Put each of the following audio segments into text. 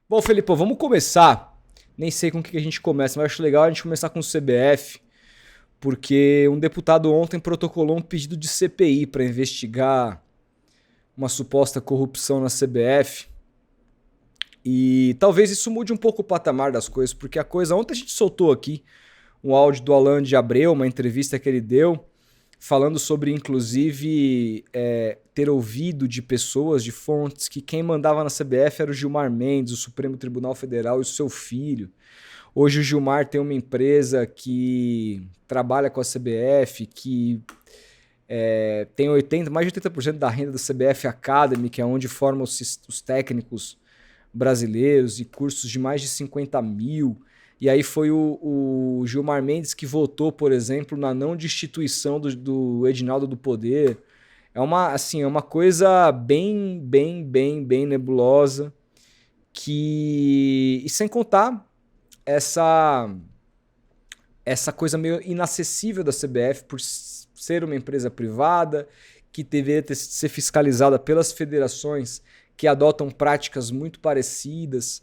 Bom, Felipe, vamos começar. Nem sei com o que a gente começa, mas acho legal a gente começar com o CBF, porque um deputado ontem protocolou um pedido de CPI para investigar uma suposta corrupção na CBF. E talvez isso mude um pouco o patamar das coisas, porque a coisa. Ontem a gente soltou aqui um áudio do Alan de Abreu, uma entrevista que ele deu, falando sobre, inclusive, ter ouvido de pessoas, de fontes, que quem mandava na CBF era o Gilmar Mendes, o Supremo Tribunal Federal e o seu filho. Hoje o Gilmar tem uma empresa que trabalha com a CBF, que tem mais de 80% da renda da CBF Academy, que é onde formam os técnicos brasileiros, e cursos de mais de 50 mil. E aí foi o Gilmar Mendes que votou, por exemplo, na não destituição do Edinaldo do poder. É uma coisa bem nebulosa, que... E sem contar essa, essa coisa meio inacessível da CBF por ser uma empresa privada, que deveria ser fiscalizada pelas federações que adotam práticas muito parecidas,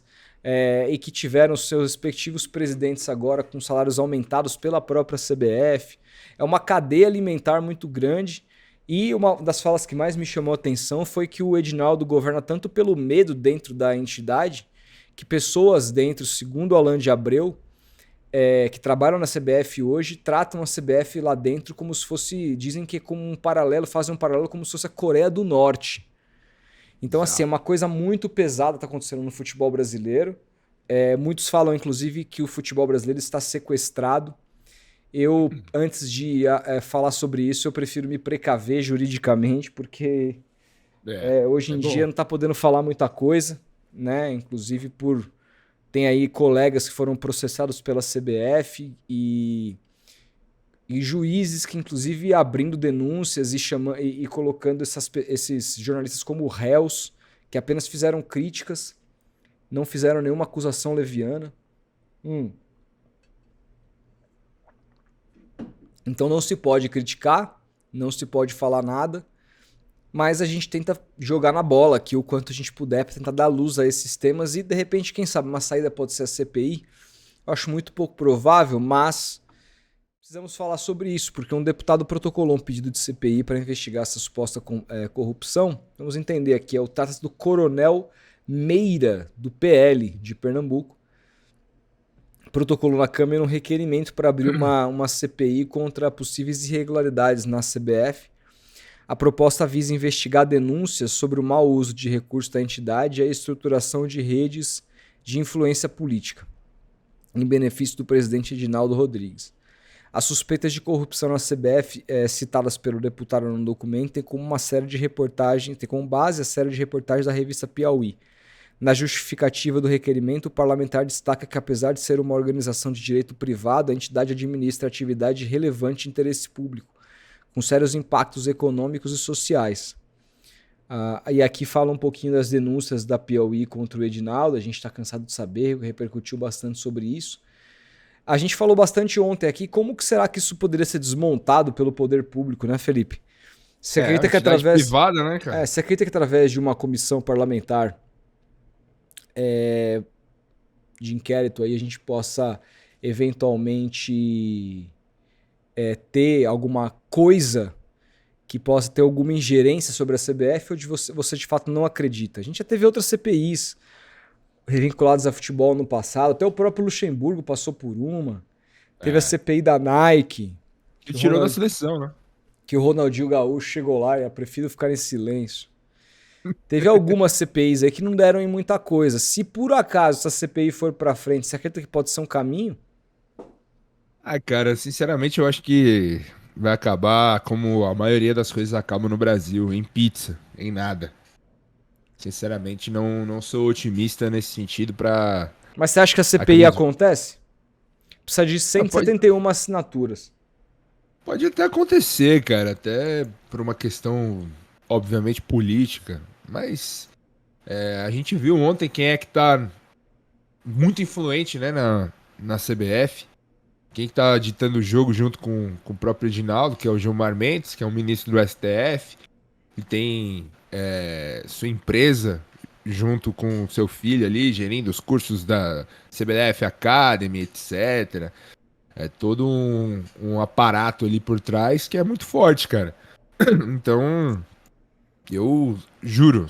e que tiveram seus respectivos presidentes agora com salários aumentados pela própria CBF. É uma cadeia alimentar muito grande. E uma das falas que mais me chamou a atenção foi que o Edinaldo governa tanto pelo medo dentro da entidade, que pessoas dentro, segundo Alan de Abreu, que trabalham na CBF hoje, tratam a CBF lá dentro como se fosse, dizem que como um paralelo, fazem um paralelo como se fosse a Coreia do Norte. Então, assim, é Exato. uma coisa muito pesada está acontecendo no futebol brasileiro. Muitos falam, inclusive, que o futebol brasileiro está sequestrado. Eu, antes de falar sobre isso, eu prefiro me precaver juridicamente, porque hoje É em dia bom. não está podendo falar muita coisa, né? Inclusive por... Tem aí colegas que foram processados pela CBF e juízes que, inclusive, abrindo denúncias e colocando esses jornalistas como réus, que apenas fizeram críticas, não fizeram nenhuma acusação leviana. Hum. Então não se pode criticar, não se pode falar nada, mas a gente tenta jogar na bola aqui o quanto a gente puder para tentar dar luz a esses temas e, de repente, quem sabe, uma saída pode ser a CPI. Eu acho muito pouco provável, mas precisamos falar sobre isso, porque um deputado protocolou um pedido de CPI para investigar essa suposta corrupção. Vamos entender aqui, trata-se do Coronel Meira, do PL de Pernambuco. Protocolou na Câmara um requerimento para abrir uma CPI contra possíveis irregularidades na CBF. A proposta visa investigar denúncias sobre o mau uso de recursos da entidade e a estruturação de redes de influência política, em benefício do presidente Edinaldo Rodrigues. As suspeitas de corrupção na CBF, citadas pelo deputado no documento, têm como base a série de reportagens da revista Piauí. Na justificativa do requerimento, o parlamentar destaca que, apesar de ser uma organização de direito privado, a entidade administra atividade de relevante interesse público, com sérios impactos econômicos e sociais. E aqui fala um pouquinho das denúncias da Piauí contra o Edinaldo, a gente está cansado de saber, repercutiu bastante sobre isso. A gente falou bastante ontem aqui, como que será que isso poderia ser desmontado pelo poder público, né, Felipe? Você É, a acredita que entidade através, privada, né, cara? você acredita que através de uma comissão parlamentar de inquérito aí a gente possa eventualmente ter alguma coisa que possa ter alguma ingerência sobre a CBF, ou você de fato não acredita? A gente já teve outras CPIs vinculadas a futebol no passado, até o próprio Luxemburgo passou por uma. Teve a É. CPI da Nike, Que que o, tirou da Ronald, seleção, né? que o Ronaldinho Gaúcho chegou lá e eu prefiro ficar em silêncio. Teve algumas CPIs aí que não deram em muita coisa. Se por acaso essa CPI for pra frente, você acredita que pode ser um caminho? Ah, cara, sinceramente eu acho que vai acabar como a maioria das coisas acabam no Brasil, em pizza, em nada. Sinceramente, não sou otimista nesse sentido pra Mas você acha que a CPI acreditar. acontece? Precisa de Pode, 171 assinaturas. pode até acontecer, cara, até por uma questão, obviamente, política. Mas a gente viu ontem quem é que tá muito influente, né, na CBF. Quem que tá ditando o jogo junto com o próprio Edinaldo, que é o Gilmar Mendes, que é um ministro do STF, e tem sua empresa junto com o seu filho ali, gerindo os cursos da CBF Academy, etc. É todo um aparato ali por trás que é muito forte, cara. Então, eu juro,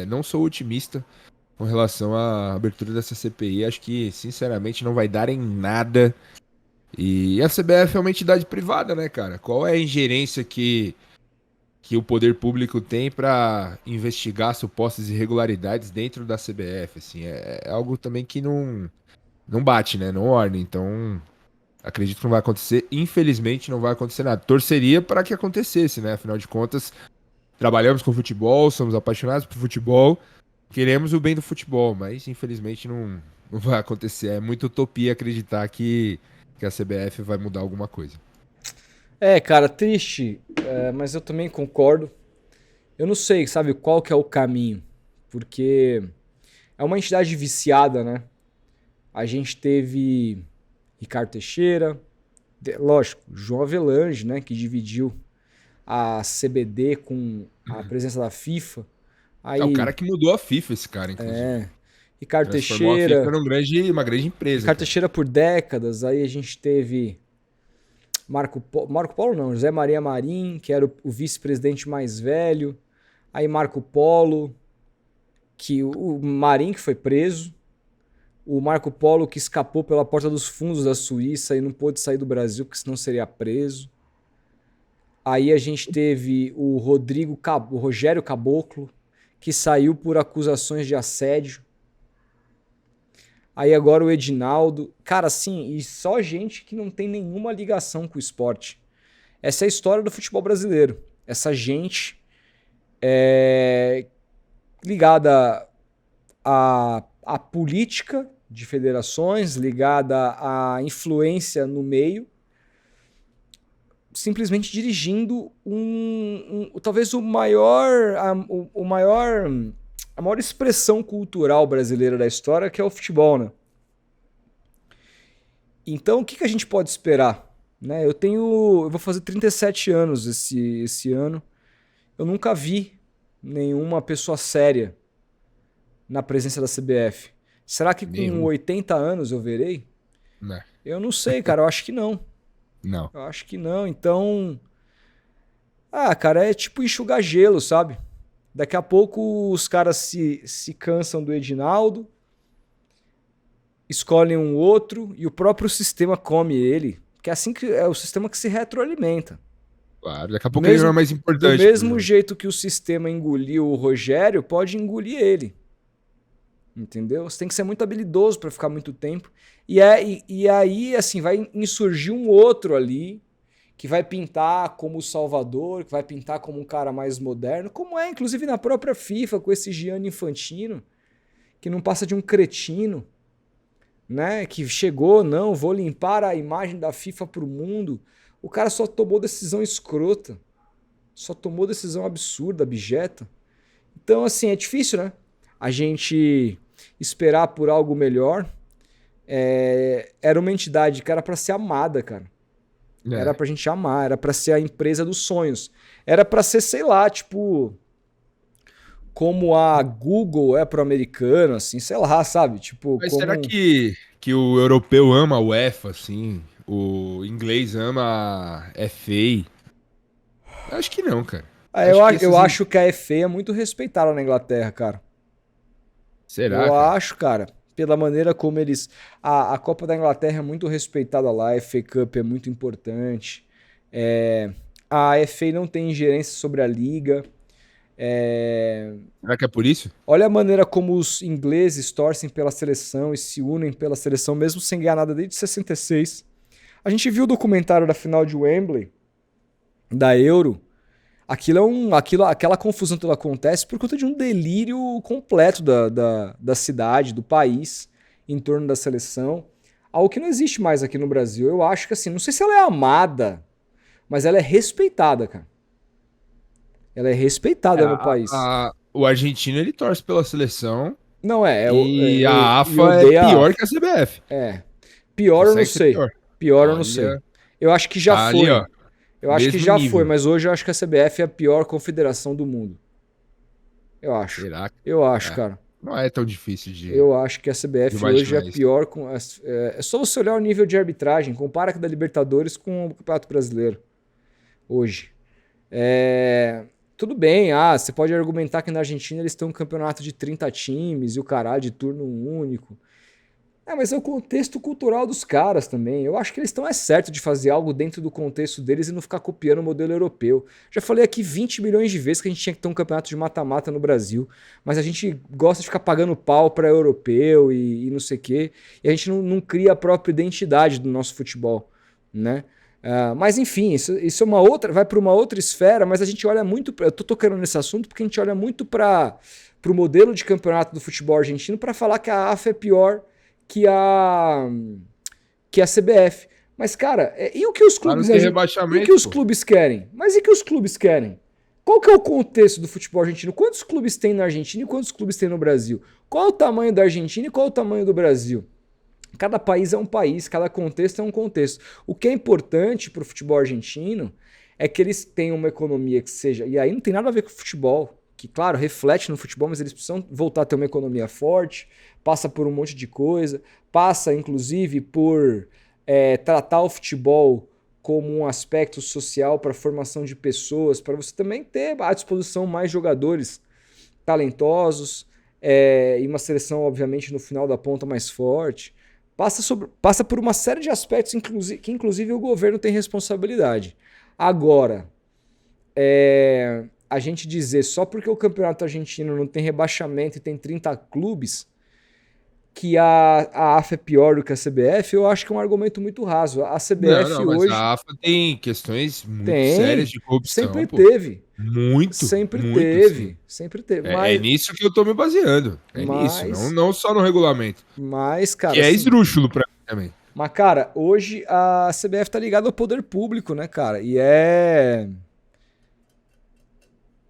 não sou otimista com relação à abertura dessa CPI. Acho que, sinceramente, não vai dar em nada. E a CBF é uma entidade privada, né, cara? Qual é a ingerência que o poder público tem para investigar supostas irregularidades dentro da CBF? Assim, é algo também que não bate, né? Não orna. Então, acredito que não vai acontecer. Infelizmente, não vai acontecer nada. Torceria para que acontecesse, né? Afinal de contas, trabalhamos com futebol, somos apaixonados por futebol, queremos o bem do futebol, mas infelizmente não vai acontecer. É muita utopia acreditar que a CBF vai mudar alguma coisa. Cara, triste, mas eu também concordo. Eu não sei, sabe, qual que é o caminho, porque é uma entidade viciada, né? A gente teve Ricardo Teixeira, lógico, João Avelange, né, que dividiu a CBD com a presença da FIFA. É o Aí, cara que mudou a FIFA, esse cara, inclusive. Ricardo Transformou a FIFA Teixeira, uma grande empresa, Ricardo cara. Teixeira por décadas. Aí a gente teve Marco Polo não, José Maria Marim, que era o vice-presidente mais velho. Aí Marco Polo, que o Marim que foi preso. O Marco Polo que escapou pela porta dos fundos da Suíça e não pôde sair do Brasil, porque senão seria preso. Aí a gente teve o Rogério Caboclo, que saiu por acusações de assédio. Aí agora o Edinaldo. Cara, assim, e só gente que não tem nenhuma ligação com o esporte. Essa é a história do futebol brasileiro. Essa gente ligada à política de federações, ligada à influência no meio, simplesmente dirigindo talvez a maior expressão cultural brasileira da história, que é o futebol, né? Então, o que a gente pode esperar? Né? Eu vou fazer 37 anos esse ano. Eu nunca vi nenhuma pessoa séria na presença da CBF. Será que com Nenhum. 80 anos eu verei? Né? Eu não sei, cara. Eu acho que não. Não. Eu acho que não. Então, cara, é tipo enxugar gelo, sabe? Daqui a pouco os caras se cansam do Edinaldo, escolhem um outro e o próprio sistema come ele. Que é assim que é o sistema que se retroalimenta. Claro, daqui a pouco ele não é mais Do importante. mesmo jeito que o sistema engoliu o Rogério, pode engolir ele. Entendeu? Você tem que ser muito habilidoso para ficar muito tempo. E aí, assim, vai insurgir um outro ali que vai pintar como o Salvador, que vai pintar como um cara mais moderno, como é, inclusive, na própria FIFA, com esse Gianni Infantino, que não passa de um cretino, né? Que chegou, não, vou limpar a imagem da FIFA pro mundo. O cara só tomou decisão escrota. Só tomou decisão absurda, abjeta. Então, assim, é difícil, né? A gente esperar por algo melhor. Era uma entidade que era para ser amada, cara. Era pra gente amar, era pra ser a empresa dos sonhos. Era pra ser, sei lá, tipo, como a Google é pro americano, assim, sei lá, sabe? Tipo, Mas como... será que o europeu ama a UEFA, assim? O inglês ama a FA? Acho que não, cara. Eu acho que a FA é muito respeitada na Inglaterra, cara. Será, Eu cara? acho, cara, pela maneira como eles... A Copa da Inglaterra é muito respeitada lá, a FA Cup é muito importante. A FA não tem ingerência sobre a liga. Será que é por isso? Olha a maneira como os ingleses torcem pela seleção e se unem pela seleção, mesmo sem ganhar nada desde 66. A gente viu o documentário da final de Wembley, da Euro. Aquela confusão toda acontece por conta de um delírio completo da cidade, do país, em torno da seleção. Algo que não existe mais aqui no Brasil. Eu acho que assim, não sei se ela é amada, mas ela é respeitada, cara. Ela é respeitada no país. O argentino, ele torce pela seleção Não e eu, a eu AFA é odeio a pior AFA. que a CBF. Pior eu não Consegue ser sei. pior. Pior eu não sei. Olha, Eu acho que já tá ali, foi. ó, Eu acho que mesmo já foi, nível. mas hoje eu acho que a CBF é a pior confederação do mundo. Eu acho. Será? Eu acho, É, cara. não é tão difícil Eu acho que a de CBF hoje é imaginar isso. pior. É só você olhar o nível de arbitragem. Compara com a da Libertadores com o Campeonato Brasileiro hoje. É, tudo bem, você pode argumentar que na Argentina eles têm um campeonato de 30 times e o caralho de turno único. Mas é o contexto cultural dos caras também. Eu acho que eles estão certo de fazer algo dentro do contexto deles e não ficar copiando o modelo europeu. Já falei aqui 20 milhões de vezes que a gente tinha que ter um campeonato de mata-mata no Brasil, mas a gente gosta de ficar pagando pau para europeu e não sei o quê, e a gente não cria a própria identidade do nosso futebol, né? Mas enfim, isso é uma outra, vai para uma outra esfera, mas a gente olha muito, eu tô tocando nesse assunto porque a gente olha muito para o modelo de campeonato do futebol argentino para falar que a AFA é pior que a CBF. Mas, cara, e o que os Lá não clubes tem e o que rebaixamento, os pô. clubes querem? Mas e o que os clubes querem? Qual que é o contexto do futebol argentino? Quantos clubes tem na Argentina e quantos clubes tem no Brasil? Qual é o tamanho da Argentina e qual é o tamanho do Brasil? Cada país é um país, cada contexto é um contexto. O que é importante para o futebol argentino é que eles tenham uma economia que seja... E aí não tem nada a ver com o futebol, que, claro, reflete no futebol, mas eles precisam voltar a ter uma economia forte, passa por um monte de coisa, passa, inclusive, por tratar o futebol como um aspecto social para a formação de pessoas, para você também ter à disposição mais jogadores talentosos e uma seleção, obviamente, no final da ponta mais forte. Passa por uma série de aspectos que, inclusive, o governo tem responsabilidade. Agora, a gente dizer só porque o campeonato argentino não tem rebaixamento e tem 30 clubes que a AFA é pior do que a CBF, eu acho que é um argumento muito raso. A CBF Mas hoje a AFA tem questões muito sérias tem, de corrupção, sempre pô. teve. Muito, Sempre muito, sim. teve, sempre teve. É nisso que eu tô me baseando. É nisso, Mas, não só no regulamento. cara, Que é assim. esdrúxulo pra mim também. Mas, cara, hoje a CBF tá ligada ao poder público, né, cara? E é.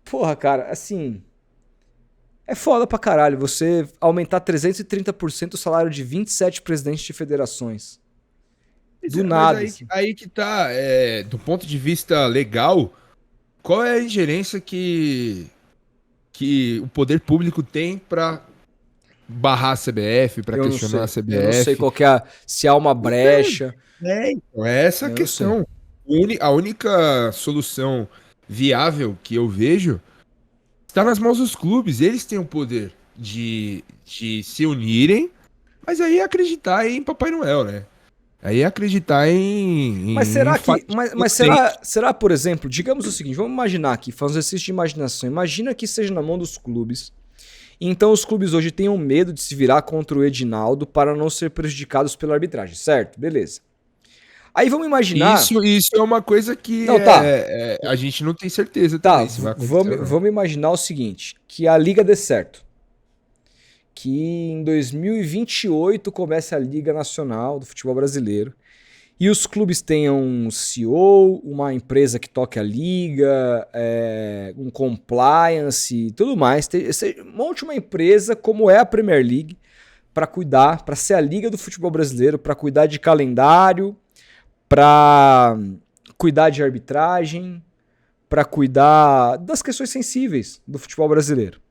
Porra, cara, assim. É foda pra caralho você aumentar 330% o salário de 27 presidentes de federações. Do Mas nada, aí, assim. aí que tá, do ponto de vista legal, qual é a ingerência que o poder público tem pra barrar a CBF, pra Eu não questionar a sei. Eu não sei CBF? qual que é se há uma Não tem. brecha. Então, é essa a Eu não sei. questão. A única solução viável que eu vejo está nas mãos dos clubes. Eles têm o poder de se unirem, mas aí é acreditar em Papai Noel, né? Aí é acreditar Mas em será que. fatos Mas inocentes. será, por exemplo, digamos o seguinte, vamos imaginar aqui, fazer um exercício de imaginação. Imagina que seja na mão dos clubes. E então os clubes hoje tenham medo de se virar contra o Edinaldo para não ser prejudicados pela arbitragem, certo? Beleza. Aí vamos imaginar. Isso é uma coisa que Não, tá. a gente não tem certeza Tá, também se vai acontecer ou não. vamos imaginar o seguinte: que a liga dê certo. Que em 2028 comece a Liga Nacional do Futebol Brasileiro. E os clubes tenham um CEO, uma empresa que toque a liga, um compliance e tudo mais. Monte uma empresa como é a Premier League para cuidar, para ser a liga do futebol brasileiro, para cuidar de calendário, para cuidar de arbitragem, para cuidar das questões sensíveis do futebol brasileiro.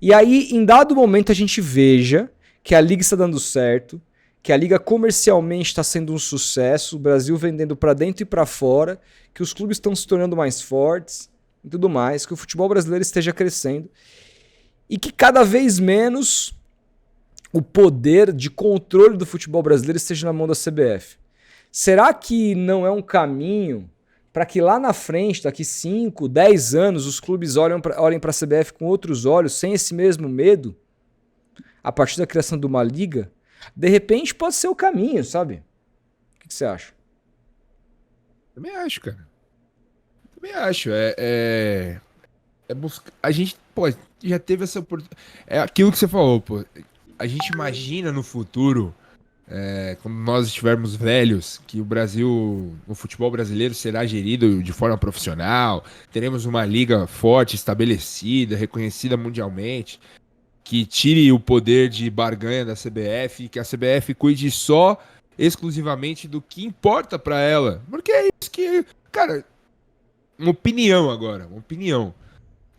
E aí, em dado momento, a gente veja que a liga está dando certo, que a liga comercialmente está sendo um sucesso, o Brasil vendendo para dentro e para fora, que os clubes estão se tornando mais fortes e tudo mais, que o futebol brasileiro esteja crescendo e que cada vez menos o poder de controle do futebol brasileiro esteja na mão da CBF. Será que não é um caminho para que lá na frente, daqui 5, 10 anos, os clubes olhem para a CBF com outros olhos, sem esse mesmo medo, a partir da criação de uma liga? De repente pode ser o caminho, sabe? O que você acha? Também acho, cara. Também acho. A gente, pô, já teve essa oportunidade. É aquilo que você falou, pô. A gente imagina no futuro, quando nós estivermos velhos, que o futebol brasileiro será gerido de forma profissional, teremos uma liga forte, estabelecida, reconhecida mundialmente, que tire o poder de barganha da CBF e que a CBF cuide só exclusivamente do que importa pra ela. Porque é isso que, cara, uma opinião agora, uma opinião.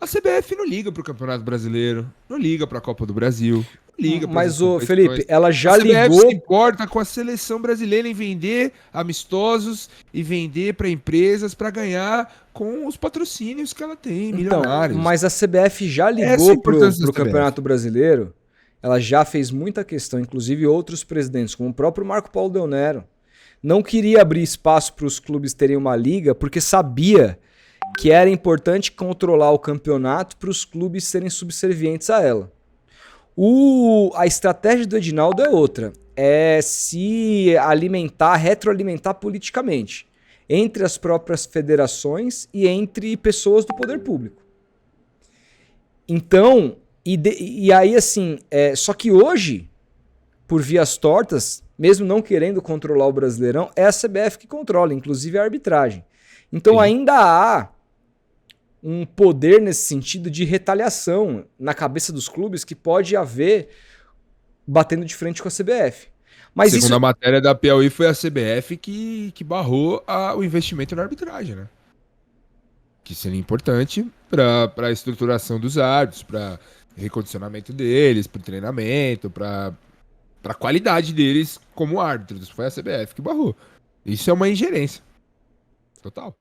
A CBF não liga pro Campeonato Brasileiro, não liga pra Copa do Brasil, não liga para Mas, ô, Felipe, ela já a CBF ligou. se importa com a seleção brasileira em vender amistosos e vender para empresas para ganhar com os patrocínios que ela tem, Então, milionários. mas a CBF já Essa é a ligou importância da pro CBF. Campeonato Brasileiro. Ela já fez muita questão, inclusive outros presidentes, como o próprio Marco Paulo Del Nero, não queria abrir espaço para os clubes terem uma liga, porque sabia que era importante controlar o campeonato para os clubes serem subservientes a ela. A estratégia do Edinaldo é outra. É se alimentar, retroalimentar politicamente. Entre as próprias federações e entre pessoas do poder público. Então, e aí assim, só que hoje, por vias tortas, mesmo não querendo controlar o Brasileirão, é a CBF que controla, inclusive a arbitragem. Então Sim. ainda há um poder nesse sentido de retaliação na cabeça dos clubes que pode haver batendo de frente com a CBF. Mas Segundo isso... a matéria da Piauí, foi a CBF que barrou o investimento na arbitragem, né? Que seria importante para a estruturação dos árbitros, para recondicionamento deles, para treinamento, para a qualidade deles como árbitros. Foi a CBF que barrou. Isso é uma ingerência. Total.